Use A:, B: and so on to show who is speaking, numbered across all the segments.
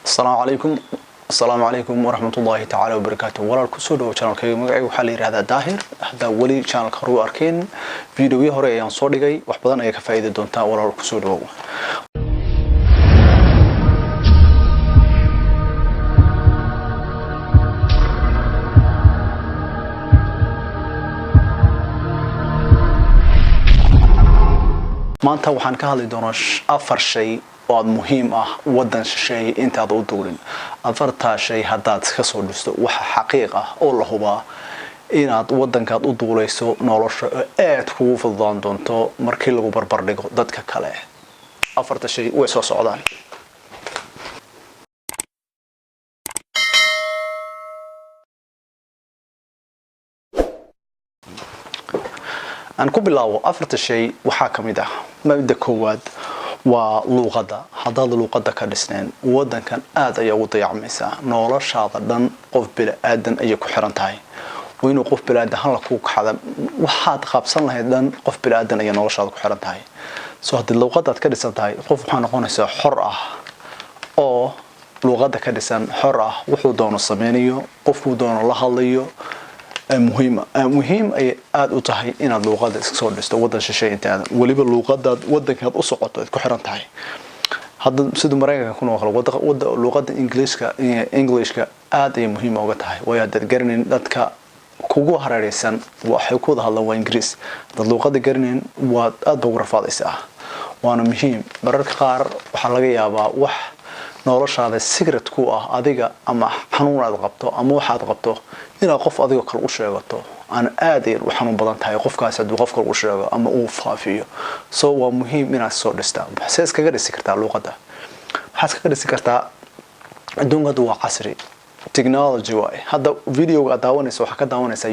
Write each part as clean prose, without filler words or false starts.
A: السلام عليكم ورحمة الله تعالى وبركاته. ولا الكسود وشانل كي مقعي وحالي هذا داهر هذا ولي شانل كرو أركين فيديو هوري عن صوري جاي وحبضان أي كفايدة دونتا ولا الكسود هو. ما أنت وحن كهالي دونش أفر شيء واد مهم ودن شيء أنت هذا ودورين أفرت شيء هذا خصو دستو وح حقيقة الله هو إن هذا ودن كاد ودوريسو نورش هو في الظن دونتو مركل وبربردقو ضدك كله أفرت شيء ويسو صعدان أنا كبلاو أفرت شيء وحاكم ده ما بدك كواد ولغة هذا اللغة كدسنين ودن كان آد يوضيع مسا نورش هذا دن قف بلا آدن أيك حرنتاي وينو قف بلا آدن هلا كوك هذا وحاد خابصن له دن قف بلا آدن أي نورش هذا حرنتاي سو هذه اللغة كدسنتاي قف حنا قنصة حرة أو لغة كدسن حرة وحدون الصمينيو قف ودون الله الليو مهم أي أتهي إن اللغة الإسكسور لست وضع شيء أنت ولي باللغة وضع كهذا أسقط كحرن تاعي هذا سيد مريكا يكون وخلا وضع اللغة إنجليش كأدي مهمة وقتها ويادت قرنين ذاتك كوجو هراريسان وحكود هذا وإنجليز اللغة قرنين وأدب ورفاض إساء وأنا مهم برك قار وحلاقي يابا نورش هذا السكرت كوه أديك أما حنون هذا قبته أما واحد قبته إن قف أديك كل وشرقته أنا قادر وحنون بدن تاعي قف كاسد وقف كل وشرقه أما أوفا فيه سو مهم من الصور استام حساس كجر السكرت على اللغة ده حس كجر السكرت دون قدوة عصري تكنولوجي واي هذا فيديو قداونس وحكا داونس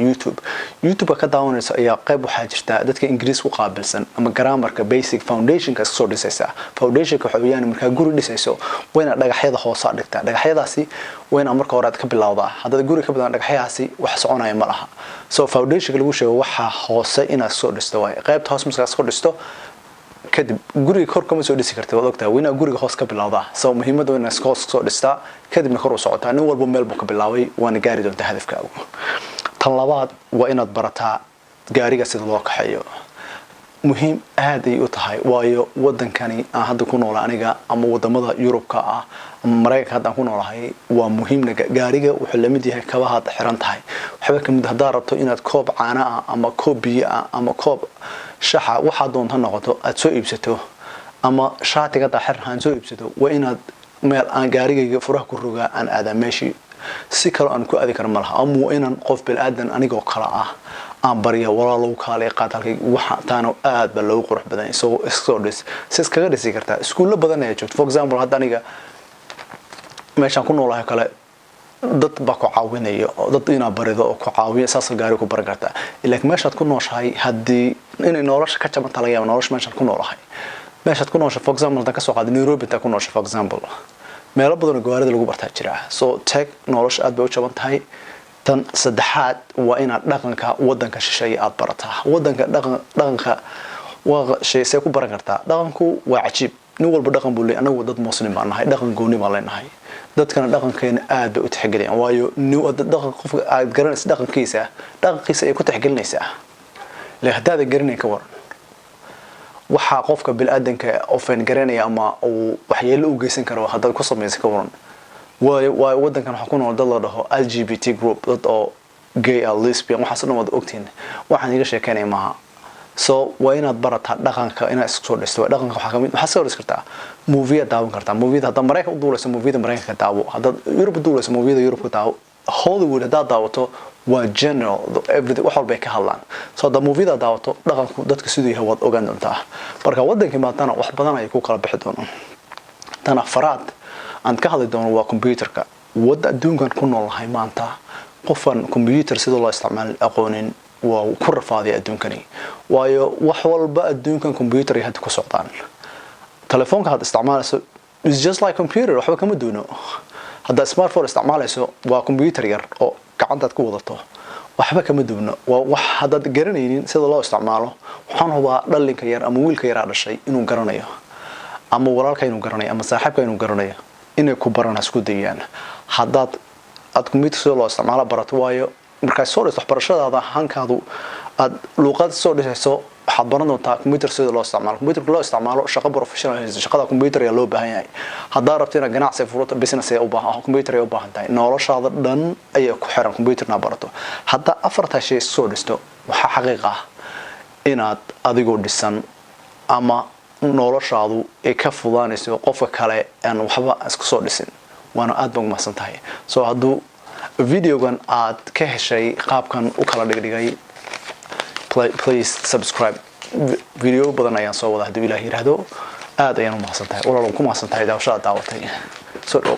A: يوتيوب كداونس أي قيب وحاجة دتك إنجليز وقابل سن أما جرامر كبيسك فاونديشن كسور دسيسا فاونديشن كحبيان مركا جوري دسيسو وين دقحيدا خوصا دغتا دقحيداسي وين marka hore ka bilowda hadda guri ka badan dhagaxyaasi wax soconaya ma laha so foundation lagu sheego waxa hoose inaad soo dhisto way qaybta hoos marka soo dhisto kadib guriga kor kama soo dhisi kartid wad ogtahay wina guriga hoos ka bilowda soo muhiimadu in iska hoos soo dhistaa kadibna kor u socotaa nin walba meel buu ka bilaabay waana gaari doontaa hadafkaaga tan labaad waa inaad barataa gaariga sida loo kaxeeyo muhiim aad ay u tahay waayo wadankani aan hadda ku nool aniga ama wadamada Yurubka ah ama Mareykanka hadda ku noolahay waa muhiim gaariga wuxuu la mid yahay kabaha xiran tahay waxba kamid hadaa rabto inaad koob caana ah ama koob biyo ah ama koob shaxa waxa doonta noqoto aad soo iibsato ama shaatiga xirhan soo iibsato waa inaad meel aan gaarigayga furaha ku rogaa aan aada meeshi si kale aan ku aadi karo malaha ama inaan qof bil aadan anigoo kala ah aan bariyo walaalow kale qaadalkay waxa taano aad ba loo qurux badan soo iskoodis si iskaga dhisi kartaa iskuulo badan ay joogto for example hadda aniga meeshan ku noolahay kale dad ba ku caawinayo dad ina barido oo ku caawiyo saas gaari ku baran kartaa ilaa meeshaad ku nooshahay hadii inay nolosha ka jaban talaga nolosha meeshan ku noolahay meeshaad ku nooshahay for example dadka soo qaad Nairobi ta ku nooshahay for example meelo badan oo gawaarida lagu bartaa jira so tech nolosha aad bay u jaban tahay tan saddexaad waa inaad dhaqanka wadanka shisheeye aad barataa wadanka dhaqanka waa shay ku baran kartaa dhaqanku waa cajiib nin walba dhaqan buu leeyahay anagu dad muslim baan nahay dhaqan gooni baan leenahay dadkana dhaqankeena aad bay u tixgeliyaan waayo nin dhaqan qof aad garanaysa dhaqankiisa ay ku tixgelinaysaa leehdaada garanay ka waran waxa qofka bil aadanka ofeen garanaya ama uu waxyeelo u geysan karo hadda ku sameeyay ka waran waayo wadankan waxa ku nool dad la dhaho LGBT group dad oo gay or lesbian waxa soo wada ogtiin waxaan iga sheekanay maaha so waa inaad barataa dhaqanka inaad isku soo dhisto dhaqanka waxa kamid waxa soo dhis kartaa movie daawan kartaa movie hadda Mareykanka u duulayso movie Mareykanka daawo hadda Europe u duulayso movie Europe daawo Hollywood hadda daawato waa general everything wax walba ka hadlaan so hadda movie daawato dhaqanku dadka sidoo yahay wad ogaan doontaa marka wadanka maantana wax badan ay ku kala bixi doonaan tan afraad aan ka hadli doono waa computerka wada adduunkan ku noolahay maanta qofan computer sida loo isticmaalo aqoonin waa ku rafaadiya adduunkani waayo wax walba adduunkan computer ay hadda ku socdaan telefoonka had isticmaalayso is just like computer waxba kama doono hadda smartphone isticmaalayso waa computer yar oo gacantaad ku wadato waxba kama doono wax hadda garanaynin sida loo isticmaalo waxaan hubaa dhalinka yar ama wiilka yar dhashay inuu garanayo ama walaalka inuu garanayo ama saaxiibka inuu garanayo inay ku barana isku dayaan haddaad computer sida loo isticmaalo barato waayo marka soo dhisto waxbarashadaada hankaadu aad luqad soo dhisayso waxaad baran doontaa computer sida loo isticmaalo computer loo isticmaalo shaqo professional shaqada computer ayaa loo baahan yahay haddaad rabto inaad ganacsi furato business ayaa u baahan computer ayaa u baahan tahay noloshaada dhan ayaa ku xiran computerna barato hadda afarta shay soo dhisto waxa xaqiiq ah inaad adigoo dhisan ama noloshaadu ay ka fudaanayso qofka kale aan waxba isku soo dhisin waana aad baan mahadsan tahay soo hadduu videogan aad ka heshay qaabkan u kala dhigdhigay please subscribe video badan ayaan soo wada haddii Ilaahay yiraahdo aad ayaan u mahadsan tahay walaalow ku mahadsan tahay daawashada daawatay soo dhaw